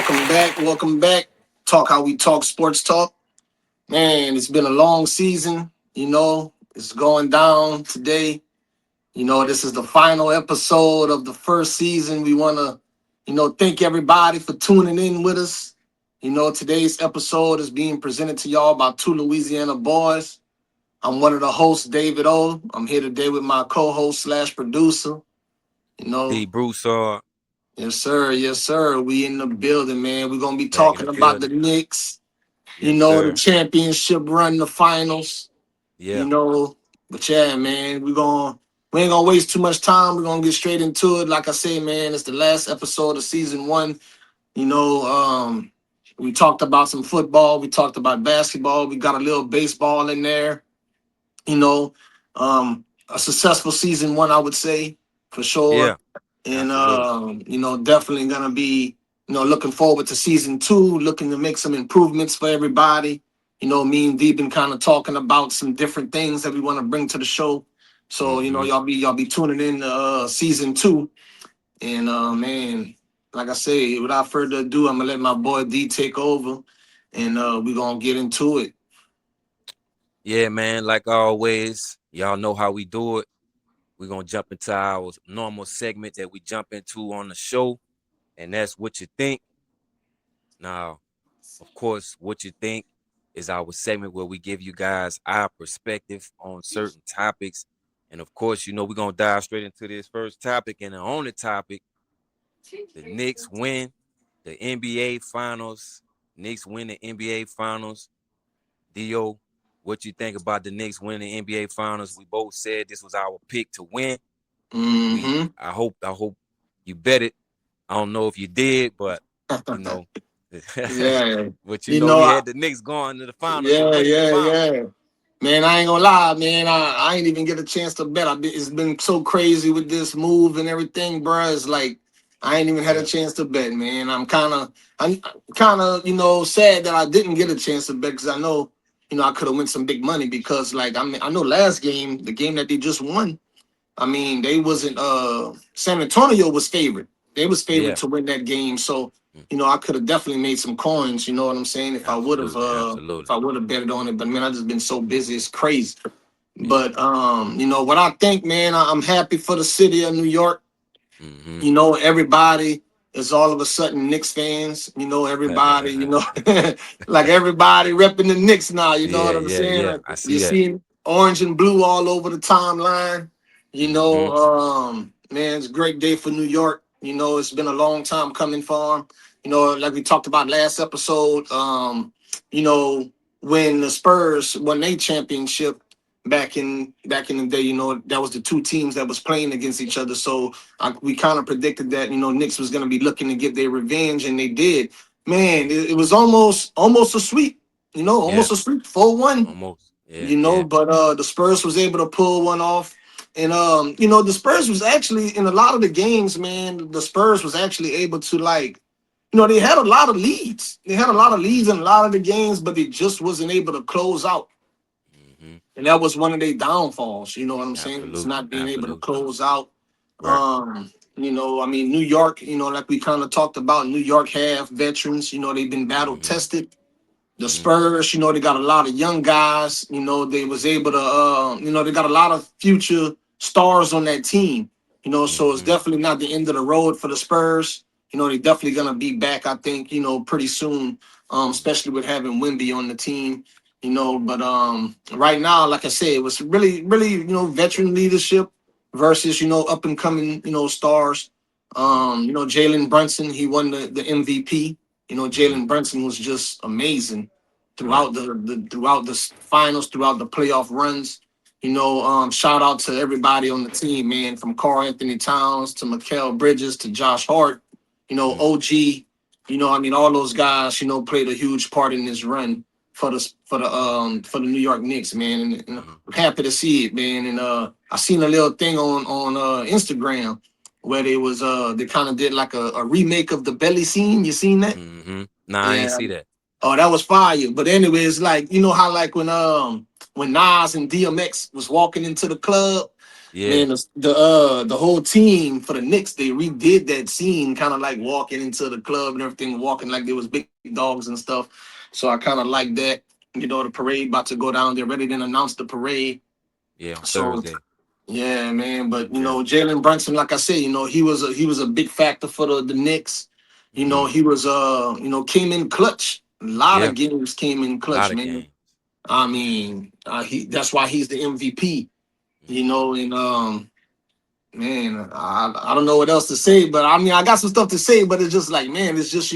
Welcome back. Welcome back. Talk how we talk sports talk. Man, it's been a long season. It's going down today. This is the final episode of the first season. We want to, thank everybody for tuning in with us. Today's episode is being presented to y'all by two Louisiana boys. I'm one of the hosts, David O. I'm here today with my co-host slash producer. You know, D. Bruce yes, sir. Yes, sir. We in the building, man. We're gonna be back in talking the about the building. Knicks. Yes, The sir. championship run, the finals. You Yeah. know, but yeah, man, we ain't gonna waste too much time. We're gonna get straight into it. Like I say, man, it's the last episode of season one. You know, um, we talked about some football. We talked about basketball. We got a little baseball in there. You know, a successful season one, I would say, for sure. Yeah. And Absolutely. definitely gonna be, looking forward to season two, looking to make some improvements for everybody. Me and D been kind of talking about some different things that we want to bring to the show. So, Mm-hmm. y'all be tuning in to season two. And man, like I say, without further ado, I'm gonna let my boy D take over and we're gonna get into it. Yeah, man. Like always, y'all know how we do it. We're gonna jump into our normal segment that we jump into on the show, and that's what you think. Now, of course, what you think is our segment where we give you guys our perspective on certain topics. And of course, we're gonna dive straight into this first topic. And the only topic, the Knicks win the NBA Finals. Knicks win the NBA Finals. Dio, what you think about the Knicks winning the NBA Finals? We both said this was our pick to win. Mm-hmm. I hope you bet it. I don't know if you did, but you know, Yeah. but You know, we I, had the Knicks going to the finals and yeah, winning the yeah, finals. yeah. Man, I ain't gonna lie, man. I ain't even get a chance to bet. It's been so crazy with this move and everything, bruh. It's like I ain't even had a Yeah, chance to bet, man. I'm kind of, sad that I didn't get a chance to bet because I know, I could have won some big money because, like, I know last game, the game that they just won. I mean, they wasn't. San Antonio was favored. They was favored yeah, to win that game. So, mm, I could have definitely made some coins. You know what I'm saying? If I would have, absolutely, if absolutely. I would have betted on it. But man, I just been so busy. It's crazy. Yeah. But what I think, man, I'm happy for the city of New York. Mm-hmm. Everybody is all of a sudden Knicks fans. Everybody, like everybody repping the Knicks now. You know Yeah, what I'm yeah, saying? yeah. Like, I you see that. see orange and blue all over the timeline. Mm-hmm. Man, it's a great day for New York. It's been a long time coming for them. Like we talked about last episode. You know, when the Spurs won their championship back in the day, that was the two teams that was playing against each other. So we kind of predicted that Knicks was going to be looking to get their revenge, and they did. Man, it was almost a sweep. Yeah, Almost a sweep, 4-1. almost. Yeah, yeah. But the Spurs was able to pull one off. And the Spurs was actually in a lot of the games, man. The Spurs was actually able to, like, they had a lot of leads. They had a lot of leads in a lot of the games, but they just wasn't able to close out. Mm-hmm. And that was one of their downfalls. You know what I'm saying? It's Absolutely, not being able to absolutely. close out. Right. I mean, New York, like we kind of talked about, New York have veterans. They've been battle Mm-hmm. tested. The Mm-hmm. Spurs, they got a lot of young guys. They was able to, they got a lot of future stars on that team. So it's Mm-hmm. definitely not the end of the road for the Spurs. They definitely gonna be back. I think pretty soon, especially with having Wimby on the team. But right now, like I said, it was really, really, veteran leadership versus up and coming stars. Mm-hmm. Jalen Brunson, he won the MVP. Mm-hmm. Jalen Brunson was just amazing Right. throughout throughout the finals, throughout the playoff runs. Shout out to everybody on the team, man, from Karl Anthony Towns to Mikal Bridges to Josh Hart. Mm-hmm. OG. I mean, all those guys, played a huge part in this run for the New York Knicks, man. And Mm-hmm. I'm happy to see it, man. And I seen a little thing on Instagram where they kind of did like a remake of the belly scene. You seen that? Mm-hmm. Nah, I ain't Yeah. see that. Oh, that was fire. But anyways, like how like when Nas and DMX was walking into the club, Yeah. Man, the whole team for the Knicks, they redid that scene, kind of like walking into the club and everything, walking like they was big dogs and stuff. So I kind of like that. You know, the parade about to go down. They're ready to announce the parade. Yeah, on So Thursday. yeah, man. But you Yeah. know, Jalen Brunson, like I said, you know, he was a big factor for the Knicks. You know, Mm-hmm. he was came in clutch. A lot Yeah. of games came in A lot clutch, of man. games. I mean, he that's why he's the MVP. You Mm-hmm. know, and man, I don't know what else to say, but I mean, I got some stuff to say, but it's just like, man, it's just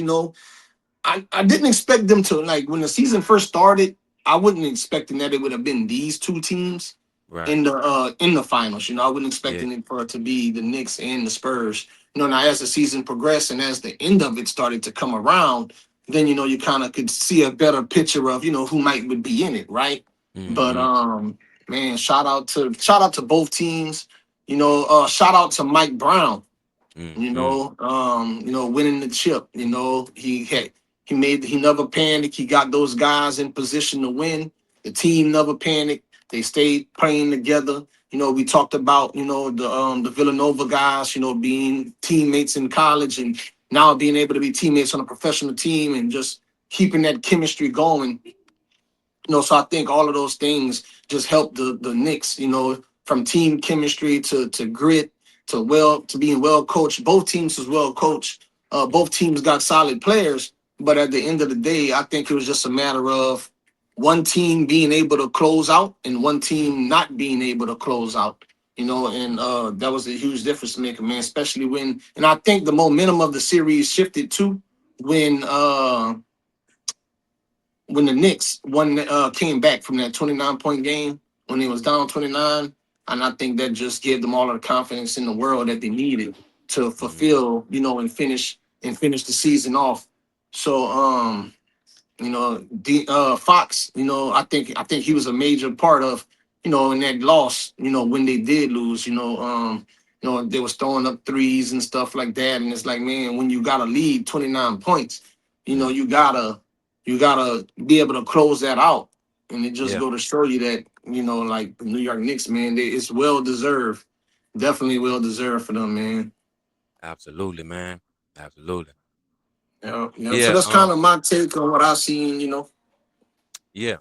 I didn't expect them to like when the season first started. I wasn't expecting that it would have been these two teams Right. in the finals. You know, I wasn't Yeah. expecting it for it to be the Knicks and the Spurs. You know, now as the season progressed and as the end of it started to come around, then you know you kind of could see a better picture of who might would be in it, right? But Mm-hmm. man, shout out to both teams. Shout out to Mike Brown, Mm-hmm. winning the chip. He never panicked. He got those guys in position to win. The team never panicked. They stayed playing together. We talked about the Villanova guys, being teammates in college and now being able to be teammates on a professional team and just keeping that chemistry going. So I think all of those things just help the Knicks, from team chemistry to grit to being well coached. Both teams was well coached. Both teams got solid players, but at the end of the day, I think it was just a matter of one team being able to close out and one team not being able to close out. And that was a huge difference maker, man. Especially and I think the momentum of the series shifted too when the Knicks came back from that 29-point game when they was down 29, and I think that just gave them all of the confidence in the world that they needed to Mm-hmm. fulfill, and finish the season off. So Fox, I think he was a major part of, in that loss, when they did lose, they was throwing up threes and stuff like that. And it's like, man, when you got a lead 29 points, Mm-hmm. you gotta be able to close that out. And it just Yeah. go to show you that, like the New York Knicks, man, it's well deserved. Definitely well deserved for them, man. Absolutely, man. Absolutely. Yeah, yeah. So Yeah. that's kind of my take on what I seen. Yeah.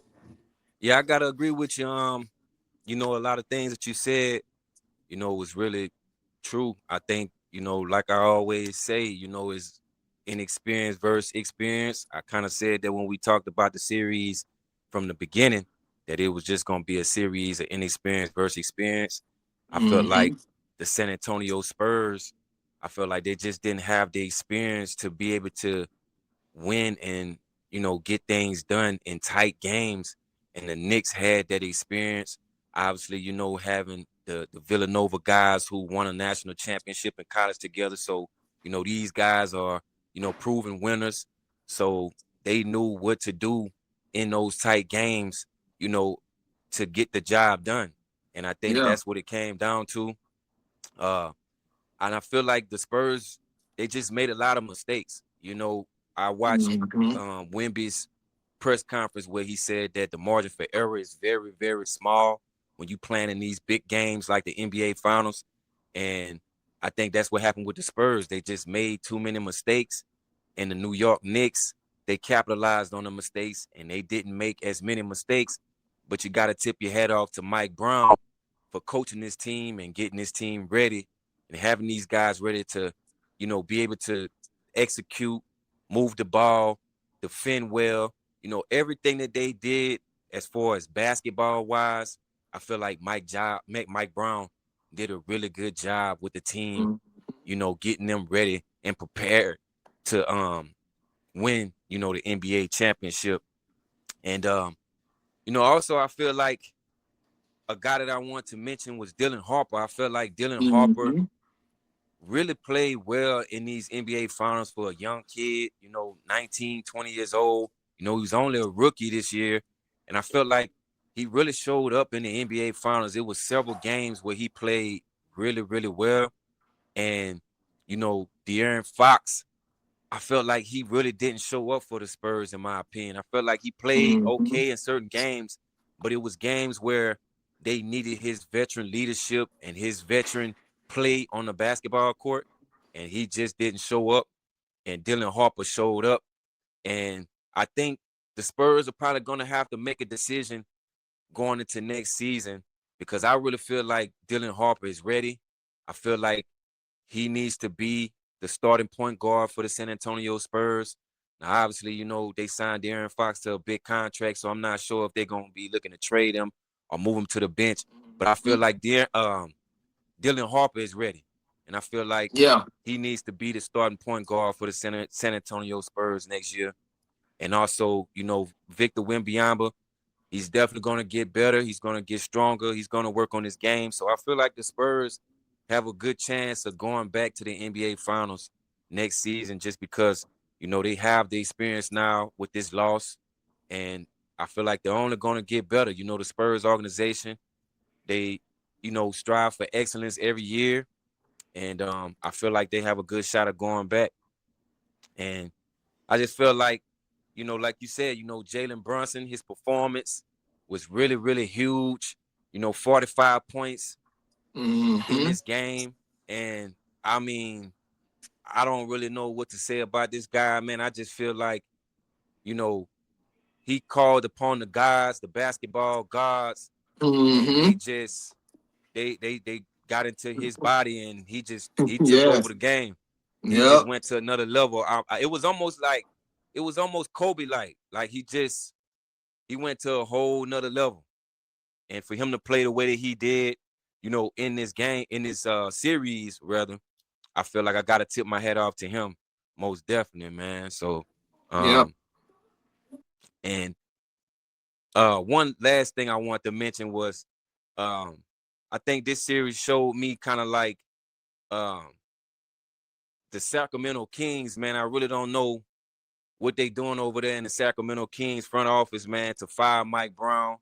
Yeah, I gotta agree with you. A lot of things that you said, was really true. I think, like I always say, is inexperience versus experience. I kind of said that when we talked about the series from the beginning, that it was just gonna be a series of inexperience versus experience. I felt like Hmm. the San Antonio Spurs, I felt like they just didn't have the experience to be able to win and get things done in tight games. And the Knicks had that experience. Obviously, having the Villanova guys who won a national championship in college together. So, these guys are, proven winners. So they knew what to do in those tight games, you know, to get the job done. And I think Yeah. that's what it came down to. Uh, and I feel like the Spurs, they just made a lot of mistakes. I watched Hmm. Wemby's press conference where he said that the margin for error is very, very small when you plan in these big games like the NBA Finals. And I think that's what happened with the Spurs. They just made too many mistakes. And the New York Knicks, they capitalized on the mistakes and they didn't make as many mistakes. But you got to tip your hat off to Mike Brown for coaching this team and getting this team ready and having these guys ready to, be able to execute, move the ball, defend well. Everything that they did as far as basketball wise, I feel like Mike Brown did a really good job with the team, getting them ready and prepared to win, the NBA championship. And also I feel like a guy that I want to mention was Dylan Harper. I feel like Dylan Harper Hmm. really played well in these NBA finals for a young kid, 19, 20 years old. He was only a rookie this year. And I felt like he really showed up in the NBA finals. It was several games where he played really, really well. And, De'Aaron Fox, I felt like he really didn't show up for the Spurs, in my opinion. I felt like he played Hmm. okay in certain games, but it was games where they needed his veteran leadership and his veteran play on the basketball court, and he just didn't show up. And Dylan Harper showed up, and I think the Spurs are probably going to have to make a decision going into next season because I really feel like Dylan Harper is ready. I feel like he needs to be the starting point guard for the San Antonio Spurs. Now, obviously, they signed Aaron Fox to a big contract, so I'm not sure if they're going to be looking to trade him or move him to the bench. But I feel like Dylan Harper is ready, and I feel like Yeah. he needs to be the starting point guard for the San Antonio Spurs next year. And also, Victor Wembanyama, he's definitely going to get better. He's going to get stronger. He's going to work on his game. So I feel like the Spurs have a good chance of going back to the NBA Finals next season just because, they have the experience now with this loss. And I feel like they're only going to get better. The Spurs organization, they, strive for excellence every year. And I feel like they have a good shot of going back. And I just feel like, like you said, Jalen Brunson, his performance was really, really huge. 45 points in Mm-hmm. this game. And I mean, I don't really know what to say about this guy, man. I just feel like, you know, he called upon the guys, the basketball gods, and they Mm-hmm. just they got into his body and he took Yeah. over the game. He just Yep. went to another level. It was almost like Kobe like he went to a whole nother level. And for him to play the way that he did, in this game, in this series rather, I feel like I gotta tip my hat off to him, most definitely, man. So Yep. um and one last thing I want to mention was um I think this series showed me kind of like um the Sacramento Kings, man. I really don't know what they doing over there in the Sacramento Kings front office, man, to fire Mike Brown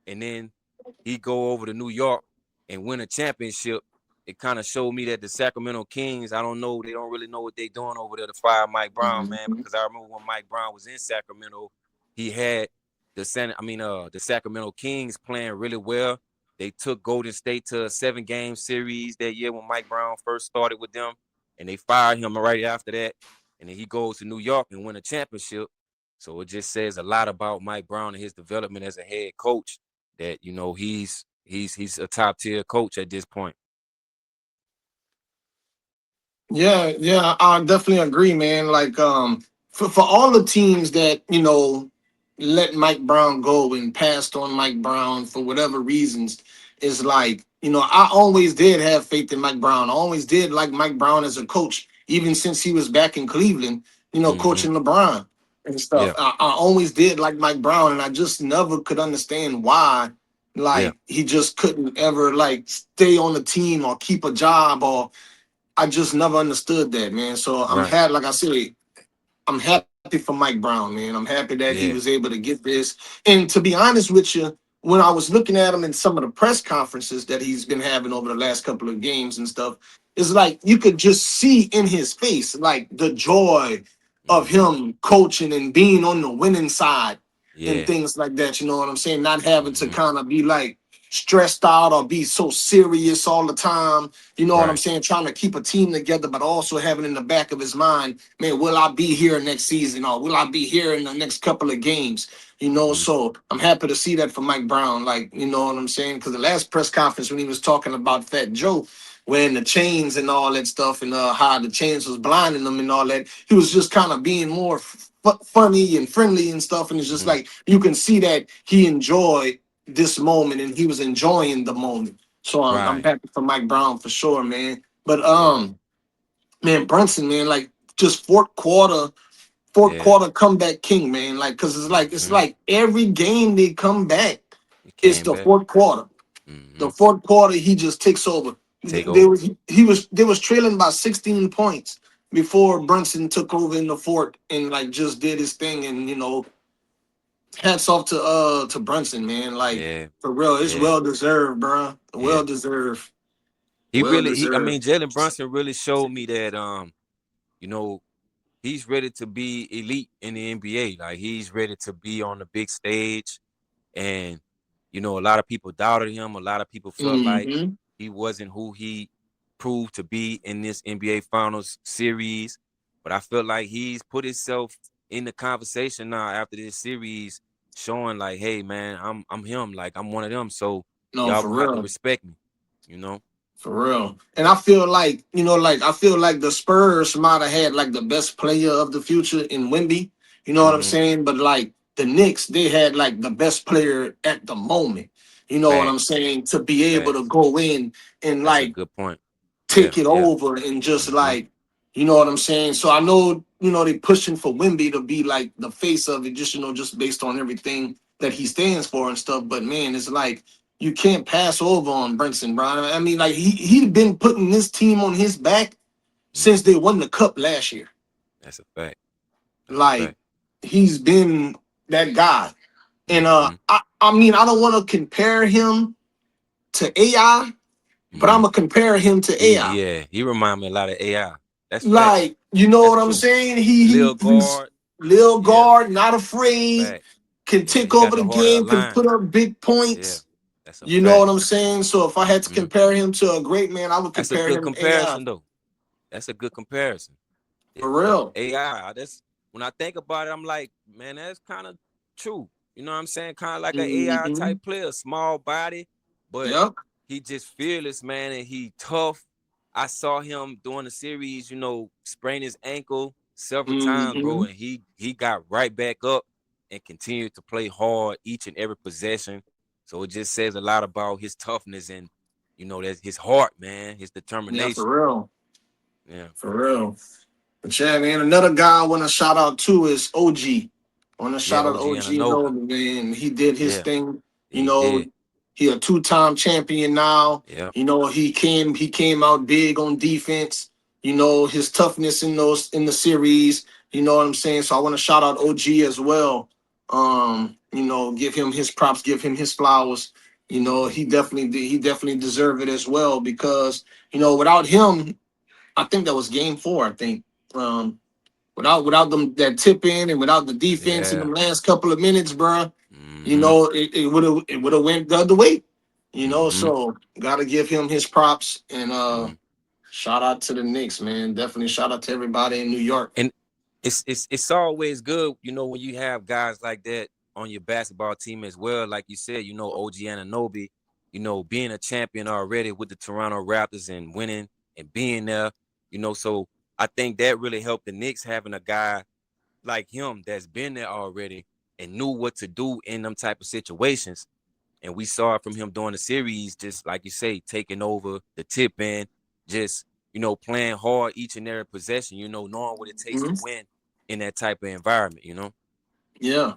and then he go over to New York and win a championship. It kind of showed me that the Sacramento Kings, I don't know, they don't really know what they doing over there to fire Mike Brown, man, Mm-hmm. because I remember when Mike Brown was in Sacramento, he had the Sacramento Kings playing really well. They took Golden State to a 7-game series that year when Mike Brown first started with them, and they fired him right after that. And then he goes to New York and win a championship. So it just says a lot about Mike Brown and his development as a head coach that he's a top tier coach at this point. Yeah, yeah, I definitely agree, man. Like, for all the teams that let Mike Brown go and passed on Mike Brown for whatever reasons, is like, I always did have faith in Mike Brown. I always did like Mike Brown as a coach, even since he was back in Cleveland, Mm-hmm. coaching LeBron and stuff. Yeah, I always did like Mike Brown, and I just never could understand why, yeah, like, he just couldn't ever like stay on the team or keep a job or I just never understood that, man. So I'm right. happy, like I said, I'm happy for Mike Brown, man. I'm happy that he was Yeah. able to get this. And to be honest with you, when I was looking at him in some of the press conferences that he's been having over the last couple of games and stuff, it's like you could just see in his face like the joy of Mm-hmm. him coaching and being on the winning side and Yeah. things like that. You know what I'm saying? Not having to Mm-hmm. kind of be like stressed out or be so serious all the time. You know what I'm Right. saying? Trying to keep a team together, but also having in the back of his mind, man, will I be here next season or will I be here in the next couple of games? Mm-hmm. So I'm happy to see that for Mike Brown. Like, you know what I'm saying? Because the last press conference when he was talking about Fat Joe wearing the chains and all that stuff and how the chains was blinding him and all that, he was just kind of being more funny and friendly and stuff. And it's just Mm-hmm. like you can see that he enjoyed this moment and he was enjoying the moment. So I'm Right. happy for Mike Brown for sure, man. But Yeah. man, Brunson, man, like just fourth Yeah. quarter comeback king, man. Like, cause it's Mm-hmm. like every game they come back, He it's came the back. fourth quarter. Mm-hmm. The fourth quarter, he just takes over. Take over. They was trailing by 16 points before Brunson took over in the fourth and like just did his thing. And hats off to Brunson, man. Like Yeah. for real, it's Yeah. well deserved, bro. Yeah. Well deserved. He Well really I deserved. mean, Jalen Brunson really showed me that you know, he's ready to be elite in the NBA. Like he's ready to be on the big stage. And a lot of people doubted him. A lot of people felt like Mm-hmm. he wasn't who he proved to be in this NBA Finals series. But I feel like he's put himself in the conversation now after this series, showing like, hey man, I'm him. Like I'm one of them. So No, y'all for gonna have to real. respect me. You know. For real. And I feel like, I feel like the Spurs might have had like the best player of the future in Wemby. You know what I'm Mm-hmm. saying? But like the Knicks, they had like the best player at the moment. You know what I'm Facts. saying? To be able to Facts. go in and That's a like good point. take Yeah. it Yeah. over and just Mm-hmm. like, you know what I'm saying? So I know, they pushing for Wimby to be like the face of it, just just based on everything that he stands for and stuff. But man, it's like you can't pass over on Brunson, bro. I mean, like he'd been putting this team on his back since Mm-hmm. they won the cup last year. That's a fact. That's a Like fact. he's been that guy. And Mm-hmm. I mean, I don't want to compare him to AI, but I'm Mm-hmm. gonna compare him to AI. He remind me a lot of AI. That's facts. Like, you know That's what I'm true. saying? Lil He's guard. Lil Yeah. guard, not afraid, Fact. can Yeah. take He got over the the heart of a game, can lion. put up big Yeah. points. That's a You know fact. what I'm saying? So if I had to Mm-hmm. compare him to a great man, I would That's a compare good him to AI. comparison though. That's a good comparison. For Yeah. real. AI. That's when I think about it, I'm like, man, that's kind of true. You know what I'm saying? Kind of like an AI Hmm. type player, small body, but Yep. he just fearless, man, and he tough. I saw him during the series, sprain his ankle several times, bro, Hmm. and he got right back up and continued to play hard each and every possession. So it just says a lot about his toughness and that's his heart, man, his Yeah, for determination. real. Yeah, For real. But yeah, man, another guy I want to shout out to is OG. I want to yeah, shout out OG OG Ananobi. Nolan, man. He did his Yeah, thing. You he know, did. he a two-time champion now. Yeah. He came out big on defense. His toughness in the series. You know what I'm saying? So I want to shout out OG as well. Give him his props, give him his flowers. Mm-hmm. He definitely deserve it as well because without him, I think that was game four. I think um, without them that tip in and without the defense in the Yeah. last couple of minutes, bruh, Mm-hmm. it would have went the other way. Mm-hmm. So gotta give him his props and Mm-hmm. shout out to the Knicks, man. Definitely shout out to everybody in New York. And it's always good, when you have guys like that on your basketball team as well. Like you said, OG Ananobi, being a champion already with the Toronto Raptors and winning and being there, so I think that really helped the Knicks having a guy like him that's been there already and knew what to do in them type of situations. And we saw it from him during the series, just like you say, taking over the tip in, just, playing hard each and every possession, knowing what it takes to Mhm. win in that type of environment. Yeah,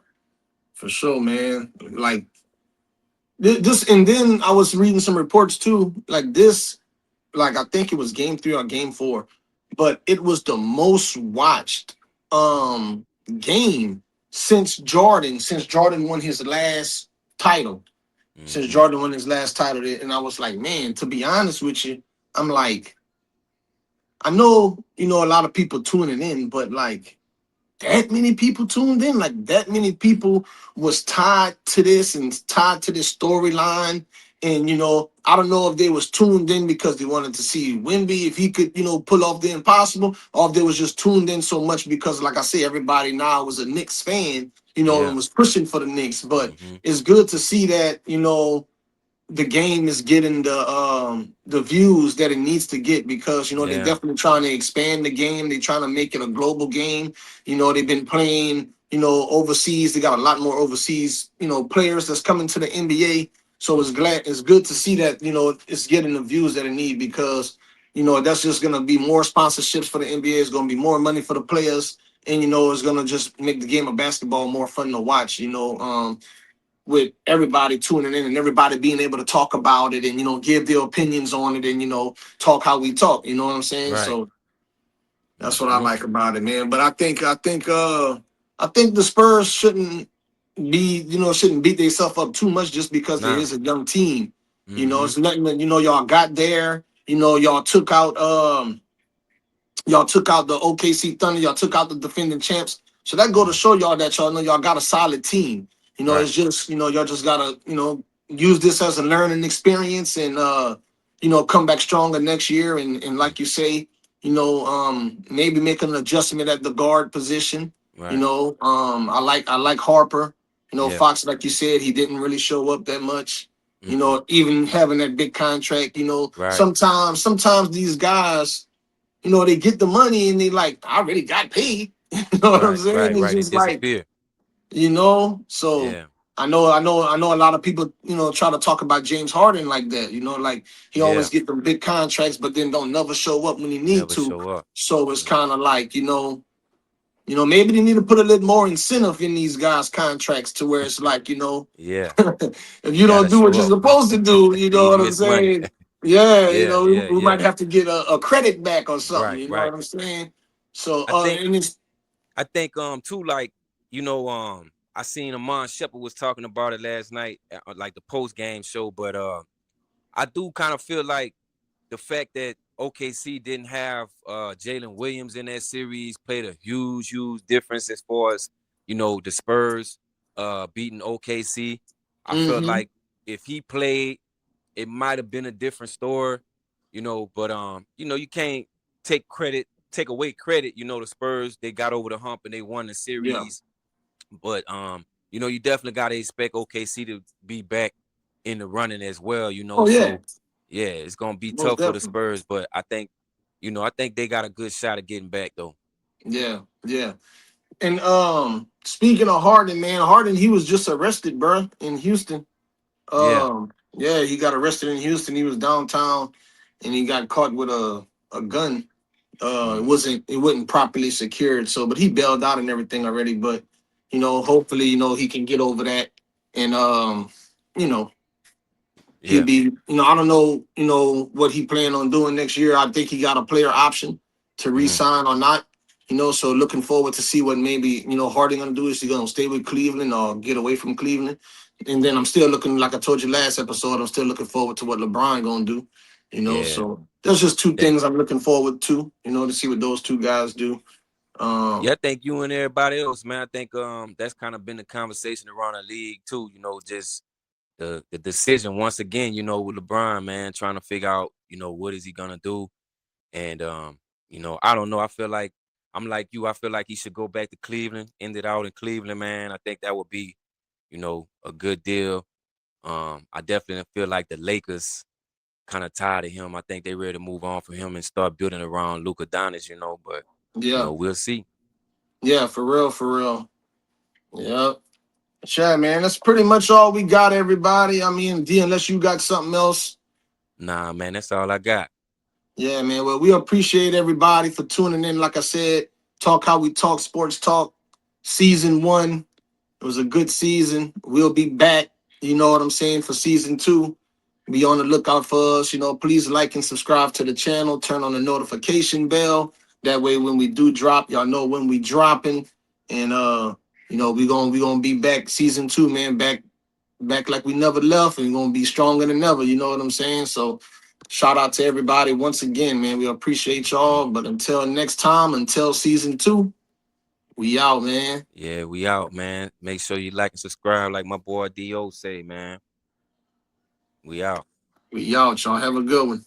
for sure, man. Like this, and then I was reading some reports too. Like this, like I think it was game three or game four, but it was the most watched um game since Jordan won his last title. Since Mm-hmm. Jordan won his last title, and I was like, man, to be honest with you, I'm like, I know a lot of people tuning in, but like that many people tuned in, like that many people was tied to this and tied to this storyline. And I don't know if they was tuned in because they wanted to see Wimby if he could, pull off the impossible, or if they was just tuned in so much because, like I say, everybody now was a Knicks fan, and Yeah. was pushing for the Knicks. But Mm-hmm. it's good to see that, the game is getting the views that it needs to get because they Yeah. definitely trying to expand the game. They're trying to make it a global game. They've Mm-hmm. been playing overseas. They got a lot more overseas players that's coming to the NBA. So Mm-hmm. it's good to see that it's getting the views that it need because that's just gonna be more sponsorships for the NBA. It's gonna be more money for the players, and it's gonna just make the game of basketball more fun to watch. With everybody tuning in and everybody being able to talk about it and give their opinions on it and talk how we talk. You know what I'm saying? Right. So that's what I Mm-hmm. like about it, man. But I think the Spurs shouldn't beat themselves up too much just because there Nah. is a young team. Mm-hmm. It's nothing that y'all got there. Y'all took out the OKC Thunder. Y'all took out the defending champs. So that go to Mm-hmm. show y'all that y'all know y'all got a solid team. Right. It's just y'all just gotta use this as a learning experience and come back stronger next year and Mm, like you say, maybe make an adjustment at the guard position. right. I like Harper. Yeah. Fox, like you said, he didn't really show up that much. Mm-mm. Even having that big contract, Right. sometimes these guys, they get the money and they like, I already got paid. You know what I'm Right. saying? Right. It's Right. They just like, disappear. so Yeah. I know a lot of people, try to talk about James Harden like that, like he always Yeah. get them big contracts, but then don't never show up when he need Never to. show up. So it's Mm. kind of like, maybe they need to put a little more incentive in these guys' contracts to where it's like, Yeah. if You you don't gotta do what show you're up. supposed to do, you know You what I'm miss money. saying? Yeah, Yeah. we, Yeah. we Yeah. might have to get a credit back or something, Right. you know Right. what I'm saying? So, I think. and it's, I think. Too. Like. I seen Amon Shepard was talking about it last night, like the post game show. But I do kind of feel like the fact that OKC didn't have Jalen Williams in that series played a huge, huge difference as far as the Spurs beating OKC. I felt mm-hmm, like if he played, it might have been a different story, But you can't take away credit. The Spurs, they got over the hump and they won the yeah. series. But you definitely gotta expect OKC to be back in the running as well, Oh, yeah, So yeah, it's gonna be most tough for the definitely. Spurs, but I think they got a good shot of getting back though. Yeah, yeah. And speaking of Harden, man, Harden, he was just arrested, bro, in Houston. Yeah. Yeah, he got arrested in Houston. He was downtown, and he got caught with a gun. It Mm, wasn't properly secured. So, but he bailed out and everything already. But hopefully, he can get over that, and you know, he'll yeah. be, I don't know, what he plan on doing next year. I think he got a player option to Hmm. re-sign or not. So looking forward to see what maybe, Harden gonna do. Is he gonna stay with Cleveland or get away from Cleveland? And then I'm still looking, like I told you last episode, I'm still looking forward to what LeBron gonna do. Yeah. So there's just two That things I'm looking forward to, to see what those two guys do. yeah, Um, I think you and everybody else, man. I think that's kind of been the conversation around the league too, just the decision once again, with LeBron, man, trying to figure out, what is he gonna do. And I don't know. I feel like I'm like you. I feel like he should go back to Cleveland, end it out in Cleveland, man. I think that would be, a good deal. I definitely feel like the Lakers kind of tired of him. I think they ready to move on from him and start building around Luka Doncic, but yeah, we'll see. yeah, for real, for real. Yeah. Sure, man. That's pretty much all we got, everybody. I mean, D, unless you got something else. Nah, man, that's all I got. Yeah, man. Well, we appreciate everybody for tuning in. Like I said, Talk How We Talk Sports Talk, season one. It was a good season. We'll be back, you know what I'm saying, for season two. Be on the lookout for us. Please like and subscribe to the channel. Turn on the notification bell. That way, when we do drop, y'all know when we dropping. And we gonna be back season two, man. Back like we never left, and gonna be stronger than ever. You know what I'm saying? So, shout out to everybody once again, man. We appreciate y'all. But until next time, until season two, we out, man. Yeah, we out, man. Make sure you like and subscribe, like my boy Do say, man. We out. We out, y'all. Have a good one.